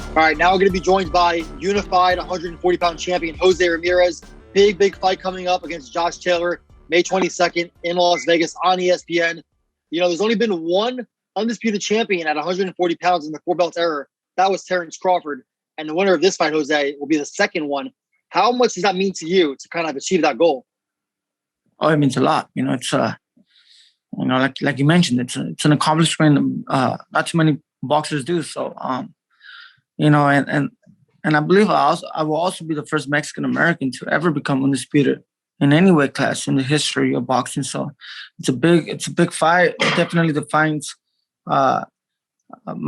All right, now we're going to be joined by unified 140-pound champion Jose Ramirez. Big fight coming up against Josh Taylor, May 22nd in Las Vegas on ESPN. You know, there's only been one undisputed champion at 140 pounds in the four belt era. That was Terrence Crawford. And the winner of this fight, Jose, will be the second one. How much does that mean to you to kind of achieve that goal? Oh, it means a lot. You know, it's like you mentioned, it's an accomplishment not too many boxers do. So, you know, and I believe I will also be the first Mexican American to ever become undisputed in any weight class in the history of boxing. So, it's a big fight. It definitely defines my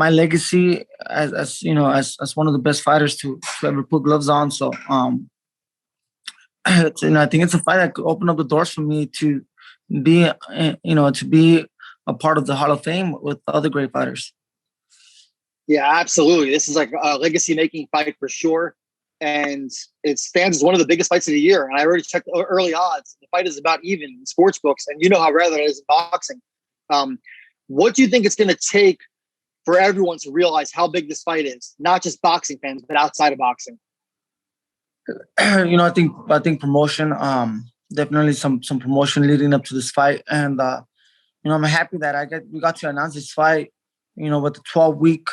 legacy as you know as one of the best fighters to ever put gloves on. So, I think it's a fight that could open up the doors for me to be, to be a part of the Hall of Fame with other great fighters. Yeah, absolutely. This is like a legacy-making fight for sure. And it stands as one of the biggest fights of the year. And I already checked the early odds. The fight is about even in sports books. And you know how rare that is in boxing. What do you think it's going to take for everyone to realize how big this fight is? Not just boxing fans, but outside of boxing. You know, I think promotion, definitely some promotion leading up to this fight. And, you know, I'm happy that we got to announce this fight, you know, with the 12-week,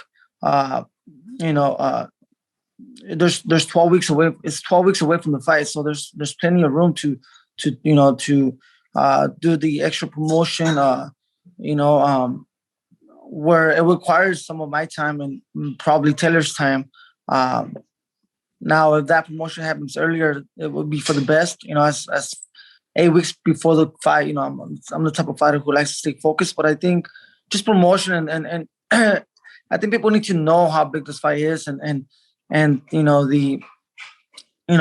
there's 12 weeks away. It's 12 weeks away from the fight. So there's plenty of room to do the extra promotion, where it requires some of my time and probably Taylor's time. Now, if that promotion happens earlier, it would be for the best. You know, as 8 weeks before the fight, you know, I'm the type of fighter who likes to stay focused. But I think just promotion and I think people need to know how big this fight is and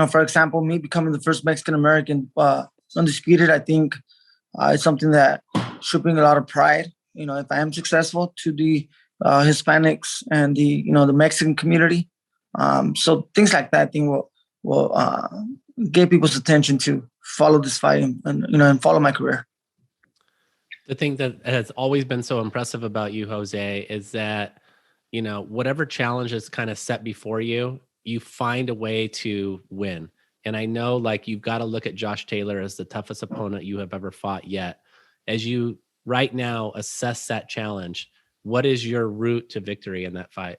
for example, me becoming the first Mexican American undisputed, I think it's something that should bring a lot of pride. You know, if I am successful to the Hispanics and the Mexican community. So things like that, I think will get people's attention to follow this fight and follow my career. The thing that has always been so impressive about you, Jose, is that, you know, whatever challenge is kind of set before you, you find a way to win. And I know, like, you've got to look at Josh Taylor as the toughest opponent you have ever fought yet. As you right now assess that challenge, what is your route to victory in that fight?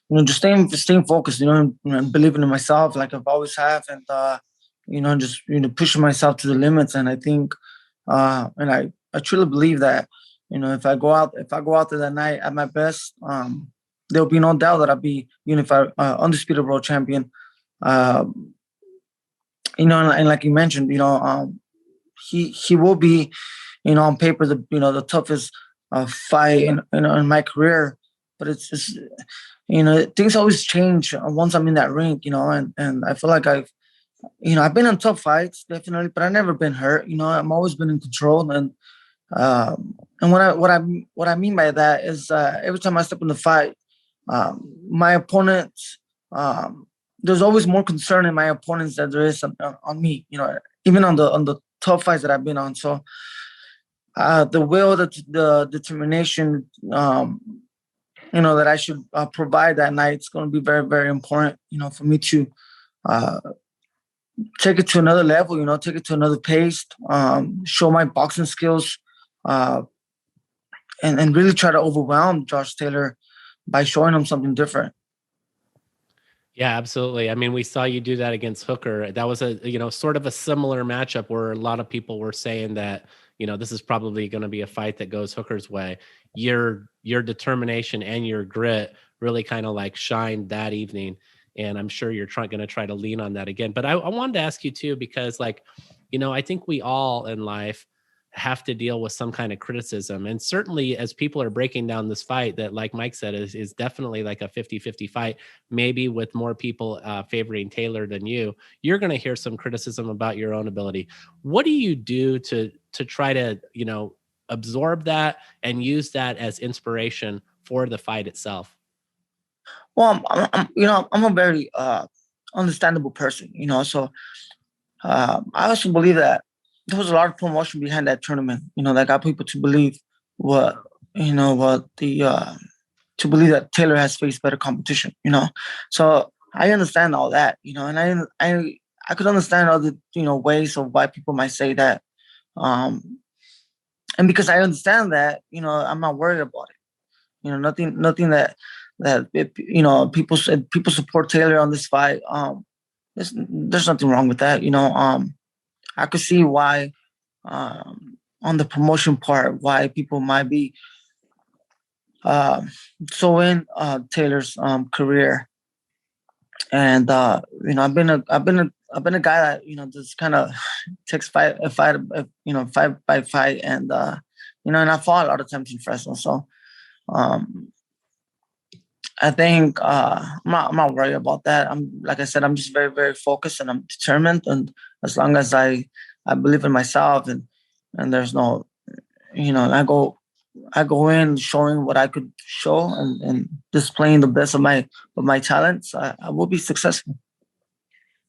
You know, just staying focused, and believing in myself like I've always have, and just pushing myself to the limits. And I think, and I truly believe that, you know, if I go out there that night at my best, there'll be no doubt that I'll be unified, undisputed world champion. And like you mentioned, he will be, on paper, the toughest fight in my career. But it's just, things always change once I'm in that ring, and I feel like I've been in tough fights, definitely, but I've never been hurt. I'm always been in control. And what I mean by that is every time I step in the fight, my opponents, there's always more concern in my opponents than there is on me, even on the tough fights that I've been on. So the will, the determination, that I should provide that night, it's going to be very, very important, for me to take it to another level, take it to another pace, show my boxing skills, and really try to overwhelm Josh Taylor by showing him something different. Yeah, absolutely. I mean, we saw you do that against Hooker. That was a, sort of a similar matchup where a lot of people were saying that, this is probably going to be a fight that goes Hooker's way. Your determination and your grit really kind of like shined that evening. And I'm sure you're going to try to lean on that again. But I wanted to ask you too, because I think we all in life have to deal with some kind of criticism. And certainly as people are breaking down this fight that, like Mike said, is definitely like a 50-50 fight, maybe with more people favoring Taylor than you're going to hear some criticism about your own ability. What do you do to try to, absorb that and use that as inspiration for the fight itself? Well, I'm a very understandable person, so I also believe that there was a lot of promotion behind that tournament, that got people to believe what the to believe that Taylor has faced better competition. So I understand all that. And I could understand other ways of why people might say that. And because I understand that, I'm not worried about it. Nothing that people support Taylor on this fight. There's nothing wrong with that. I could see why on the promotion part why people might be so in Taylor's career. And I've been a guy that just kind of takes fight by fight, and and I fought a lot of times in Fresno, so I think I'm not worried about that. Like I said, I'm just very, very focused, and I'm determined, and as long as I believe in myself, and there's no I go in showing what I could show, and displaying the best of my talents, I will be successful.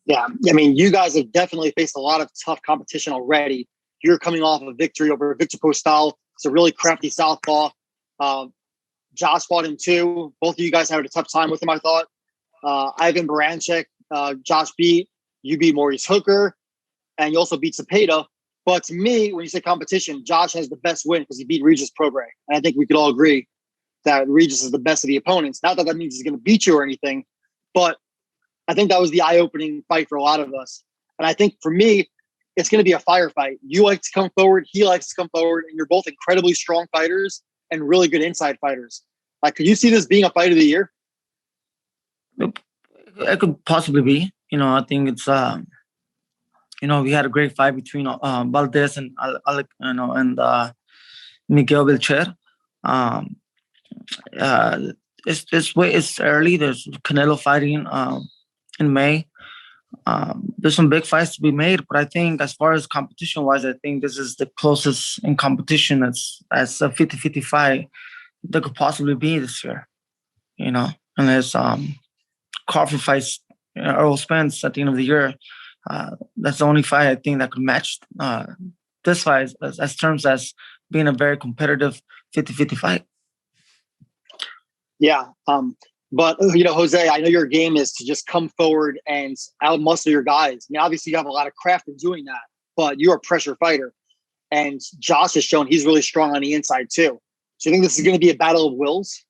Yeah, I mean, you guys have definitely faced a lot of tough competition already. You're coming off a victory over Viktor Postol. It's a really crafty southpaw. Josh fought him too. Both of you guys had a tough time with him, I thought. Ivan Baranchik, Josh beat. You beat Maurice Hooker, and you also beat Cepeda. But to me, when you say competition, Josh has the best win because he beat Regis Prograis. And I think we could all agree that Regis is the best of the opponents. Not that that means he's going to beat you or anything, but I think that was the eye-opening fight for a lot of us. And I think for me, it's going to be a firefight. You like to come forward, he likes to come forward, and you're both incredibly strong fighters and really good inside fighters. Like, could you see this being a fight of the year? It could possibly be. I think it's we had a great fight between Valdez and Miguel Belcher. It's early. There's Canelo fighting in May. There's some big fights to be made, but I think as far as competition wise, I think this is the closest in competition as a 50-50 fight that could possibly be this year. Unless Crawford fights Earl Spence at the end of the year. That's the only fight I think that could match this fight as terms as being a very competitive 50-50 fight. Yeah. But, Jose, I know your game is to just come forward and outmuscle your guys. I mean, obviously, you have a lot of craft in doing that, but you're a pressure fighter. And Josh has shown he's really strong on the inside, too. So you think this is going to be a battle of wills?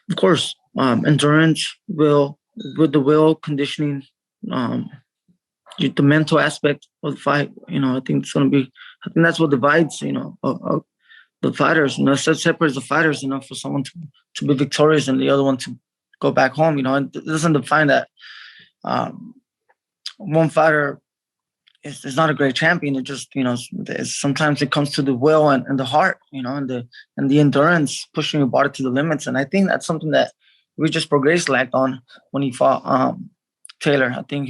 Of course. Endurance, will, with the will, conditioning, the mental aspect of the fight. I think that's what divides, the fighters, separates the fighters, for someone to be victorious and the other one to go back home. It doesn't define that one fighter is not a great champion. It just, sometimes it comes to the will and the heart, and the endurance, pushing your body to the limits. And I think that's something that Regis Prograis lacked on when he fought Taylor. I think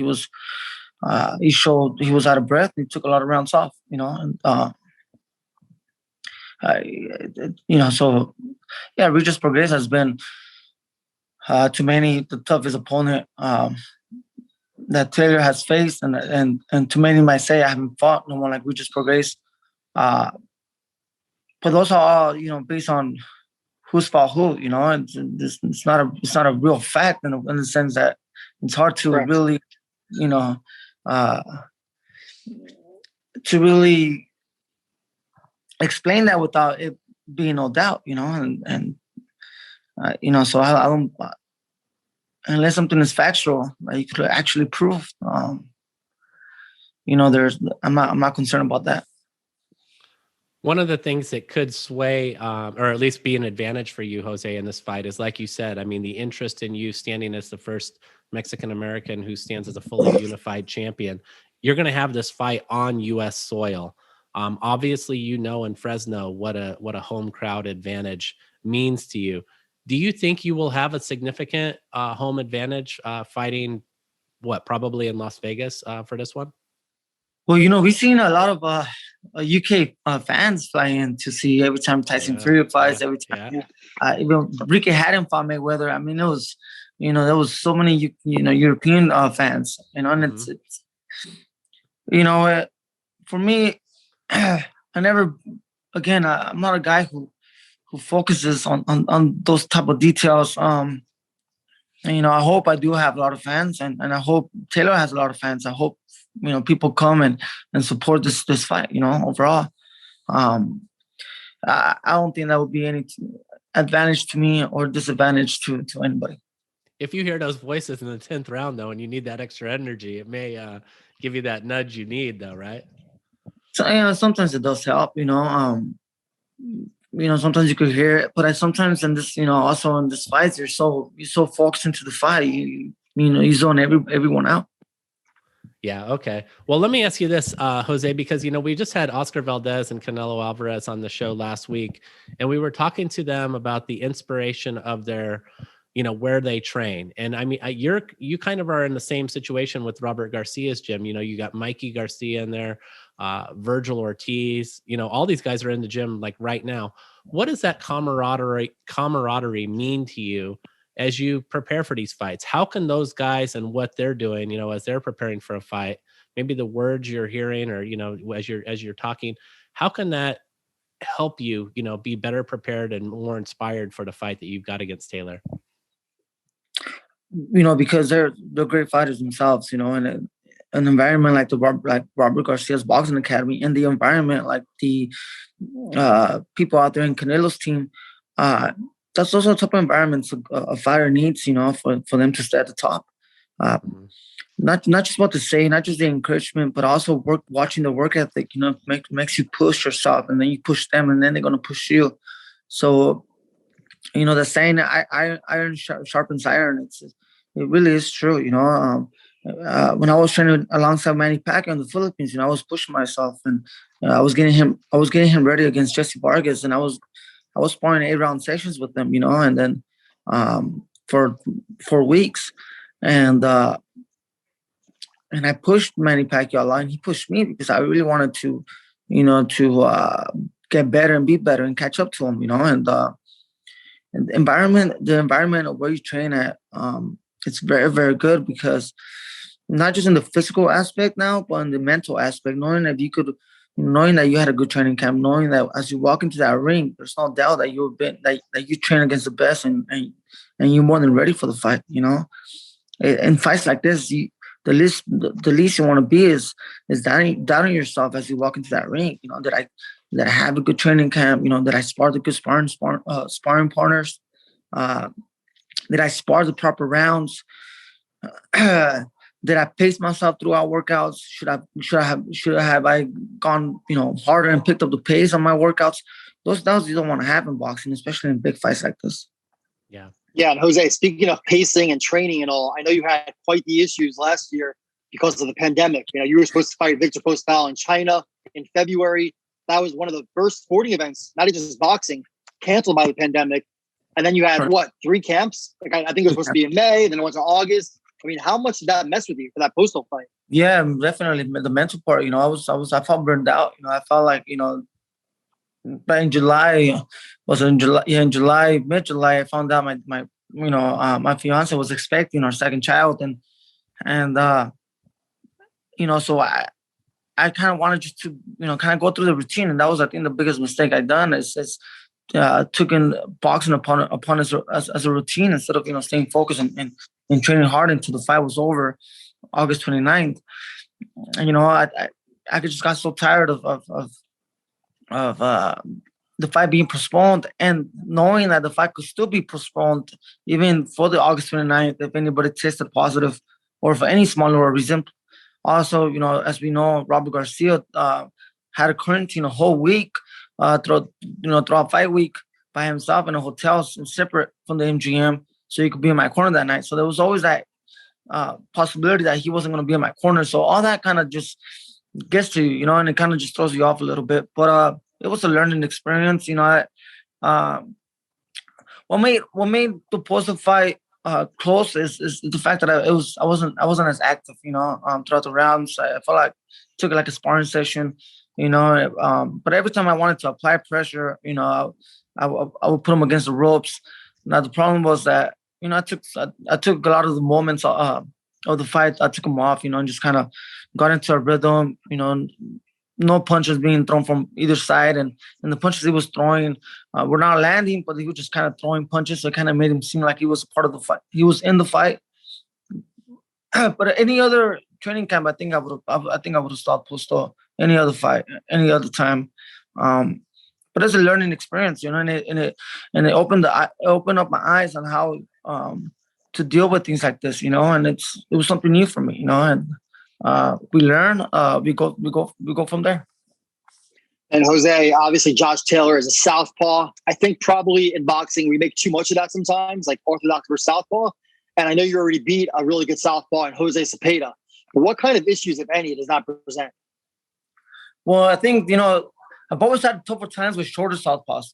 he showed he was out of breath. He took a lot of rounds off, so yeah, Regis Prograis has been to many the toughest opponent that Taylor has faced, and to many might say I haven't fought no one like Regis Prograis. But those are all based on who's fought who. It's not a real fact in the sense that it's hard to really to really explain that without it being no doubt, so I don't, unless something is factual, you could actually prove, I'm not concerned about that. One of the things that could sway, or at least be an advantage for you, Jose, in this fight is, like you said, I mean, the interest in you standing as the first Mexican-American who stands as a fully unified champion. You're going to have this fight on U.S. soil. Obviously, in Fresno what a home crowd advantage means to you. Do you think you will have a significant home advantage fighting probably in Las Vegas for this one? Well, we've seen a lot of UK fans fly in to see every time Tyson Fury fights, every time. Even Ricky Hatton fought Mayweather. I mean, it was, there was so many, European fans, and it's for me, I'm not a guy who who focuses on those type of details. And, I hope I do have a lot of fans, and I hope Taylor has a lot of fans. I hope people come and support this fight. Overall, I don't think that would be any advantage to me or disadvantage to anybody. If you hear those voices in the 10th round, though, and you need that extra energy, it may give you that nudge you need, though, right? So sometimes it does help. Sometimes you could hear it, but sometimes in this, also in this fight, you're so focused into the fight, you zone everyone out. Yeah. Okay. Well, let me ask you this, Jose, because, we just had Oscar Valdez and Canelo Alvarez on the show last week, and we were talking to them about the inspiration of their, where they train. And I mean, you kind of are in the same situation with Robert Garcia's gym. You got Mikey Garcia in there, Virgil Ortiz, all these guys are in the gym like right now. What does that camaraderie mean to you as you prepare for these fights? How can those guys and what they're doing, as they're preparing for a fight, maybe the words you're hearing or, as you're talking, how can that help you, be better prepared and more inspired for the fight that you've got against Taylor? Because they're great fighters themselves, and an environment like Robert Garcia's boxing academy, and the environment like the people out there in Canelo's team, that's also a type of environment a fighter needs, for them to stay at the top. Not just what to say, not just the encouragement, but also watching the work ethic, makes you push yourself, and then you push them, and then they're going to push you. So, the saying, iron sharpens iron. It really is true. When I was training alongside Manny Pacquiao in the Philippines, I was pushing myself, and I was getting him ready against Jesse Vargas, and I was sparring 8-round sessions with them, and then for 4 weeks, and I pushed Manny Pacquiao a lot, and he pushed me because I really wanted to, get better and be better and catch up to him, and the environment of where you train at, it's very, very good, because not just in the physical aspect now, but in the mental aspect, knowing that you had a good training camp, knowing that as you walk into that ring, there's no doubt that that you train against the best, and you're more than ready for the fight. In fights like this, the least you want to be is doubting yourself as you walk into that ring. That I have a good training camp. That I spar the good sparring partners. That I spar the proper rounds. That I pace myself throughout workouts. Should I have gone harder and picked up the pace on my workouts? Those you don't want to have in boxing, especially in big fights like this. Yeah. Yeah, and Jose, speaking of pacing and training and all, I know you had quite the issues last year because of the pandemic. You were supposed to fight Viktor Postol in China in February. That was one of the first sporting events, not even just boxing, canceled by the pandemic. And then you had, 3 camps? Like I think it was supposed to be in May, then it went to August. I mean, how much did that mess with you for that Postol fight? Yeah, definitely. The mental part, I felt burned out. I felt like, but in July, mid-July, I found out my fiance was expecting our second child, and so I kind of wanted just to, kind of go through the routine, and that was, I think, the biggest mistake I done is took in boxing upon as a routine instead of staying focused and training hard until the fight was over, August 29th. And I just got so tired of the fight being postponed, and knowing that the fight could still be postponed even for the August 29th if anybody tested positive or for any smaller reason. Also, as we know, Robert Garcia had a quarantine a whole week throughout fight week by himself in a hotel separate from the MGM, so he could be in my corner that night. So there was always that possibility that he wasn't going to be in my corner. So all that kind of just gets to you, and it kind of just throws you off a little bit. But it was a learning experience. What made the Postol fight close is the fact that I wasn't as active, throughout the rounds. I felt like took it like a sparring session, but every time I wanted to apply pressure, I would put him against the ropes. Now the problem was that I took a lot of the moments of the fight. I took them off, and just kind of got into a rhythm, no punches being thrown from either side, and the punches he was throwing were not landing, but he was just kind of throwing punches, so it kind of made him seem like he was part of the fight. He was in the fight. But any other training camp, I think I would have stopped Postol any other fight, any other time. But it's a learning experience, and it opened up my eyes on how to deal with things like this, and it was something new for me, and we learn, we go from there. And Jose, obviously Josh Taylor is a southpaw. I think probably in boxing we make too much of that sometimes, like orthodox versus southpaw. And I know you already beat a really good southpaw in Jose Cepeda. But what kind of issues, if any, does that present? Well, I think, I've always had tougher times with shorter southpaws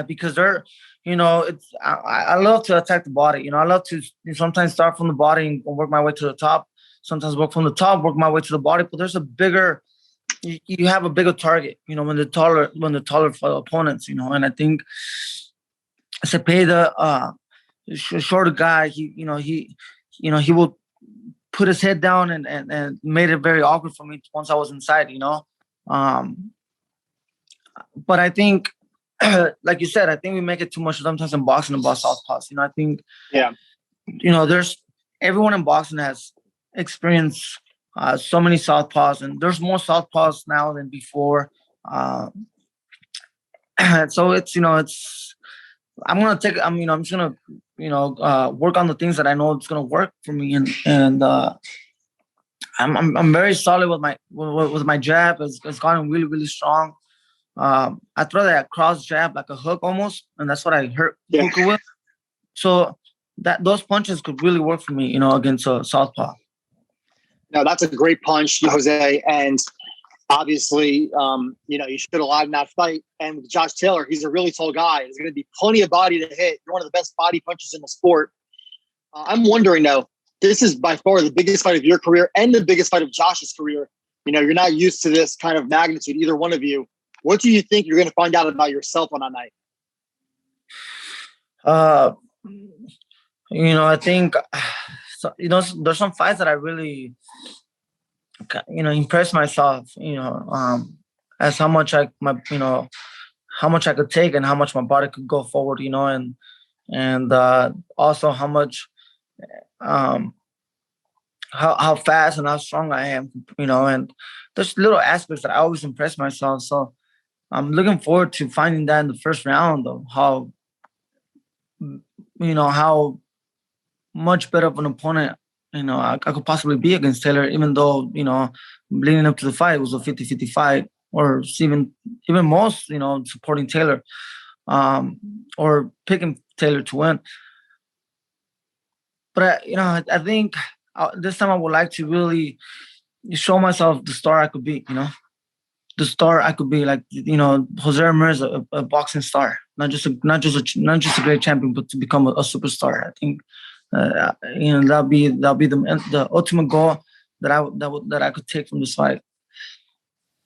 because they're, I love to attack the body. I love to sometimes start from the body and work my way to the top. Sometimes work from the top, work my way to the body. But there's you have a bigger target, when the taller opponents, and I think Cepeda, shorter guy, he will put his head down and made it very awkward for me once I was inside, but I think, like you said, I think we make it too much sometimes in boxing about southpaws. I think, there's everyone in boxing has experienced so many southpaws, and there's more southpaws now than before. So I'm just gonna work on the things that I know it's gonna work for me, and I'm very solid with my jab. It's gotten really, really strong. I throw that cross jab like a hook almost, and that's what I hurt Hooker with. So those punches could really work for me, against a southpaw. No, that's a great punch, Jose, and obviously, you should have lied in that fight. And with Josh Taylor, he's a really tall guy. There's going to be plenty of body to hit. You're one of the best body punchers in the sport. I'm wondering, though, this is by far the biggest fight of your career and the biggest fight of Josh's career. You're not used to this kind of magnitude, either one of you. What do you think you're going to find out about yourself on that night? I think, there's some fights that I really, impress myself, as how much how much I could take and how much my body could go forward, and also how much, how fast and how strong I am, and there's little aspects that I always impress myself. So I'm looking forward to finding that in the first round of how much better of an opponent, I could possibly be against Taylor, even though, leading up to the fight, it was a 50-50 fight, or even most, supporting Taylor, or picking Taylor to win. But, I think this time I would like to really show myself the star I could be, the star I could be, like, Jose Ramirez, a boxing star, not just a great champion, but to become a superstar. I think, that'll be the ultimate goal that I could take from this fight.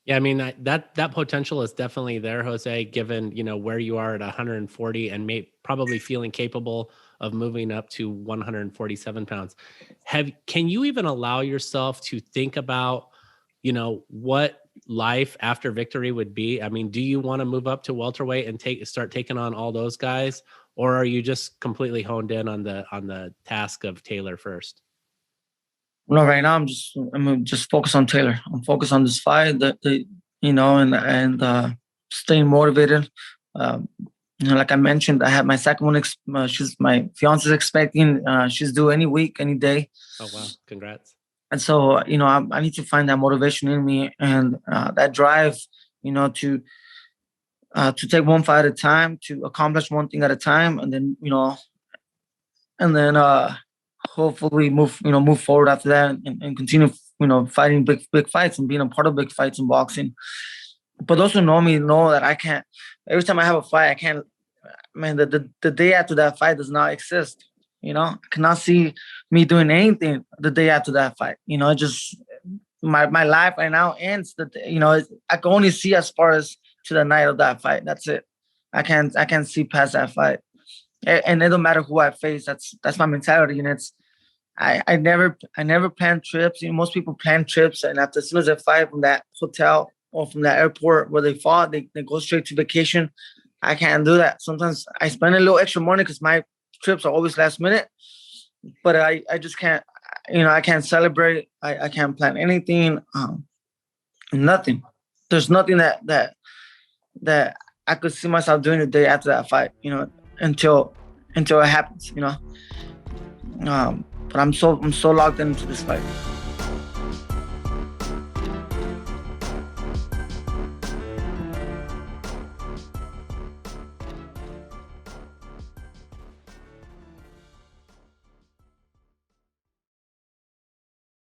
Yeah, I mean, that potential is definitely there, Jose, given, where you are at 140 and probably feeling capable of moving up to 147 pounds. Can you even allow yourself to think about, what life after victory would be? I mean, do you want to move up to welterweight and start taking on all those guys? Or are you just completely honed in on the task of Taylor first? No, right now I'm just focused on Taylor. I'm focused on this fight, and staying motivated. Like I mentioned, I have my second one. My fiance's expecting. She's due any week, any day. Oh wow! Congrats. And so, I need to find that motivation in me and that drive, to take one fight at a time, to accomplish one thing at a time, and then, hopefully move forward after that and continue, fighting big fights and being a part of big fights in boxing. But those who know me know that I can't. Every time I have a fight, I can't. Man, the day after that fight does not exist. I cannot see me doing anything the day after that fight. Just my life right now ends. I can only see as far as to the night of that fight. That's it. I can't see past that fight. And it don't matter who I face. That's my mentality, and it's I never plan trips. You know, most people plan trips, and after as soon as they fly from that hotel or from that airport where they fought, they go straight to vacation. I can't do that. Sometimes I spend a little extra money because my trips are always last minute, but I just can't. You know, I can't celebrate. I can't plan anything. Nothing. There's nothing that I could see myself doing the day after that fight. You know, until it happens. You know. But I'm so locked into this fight.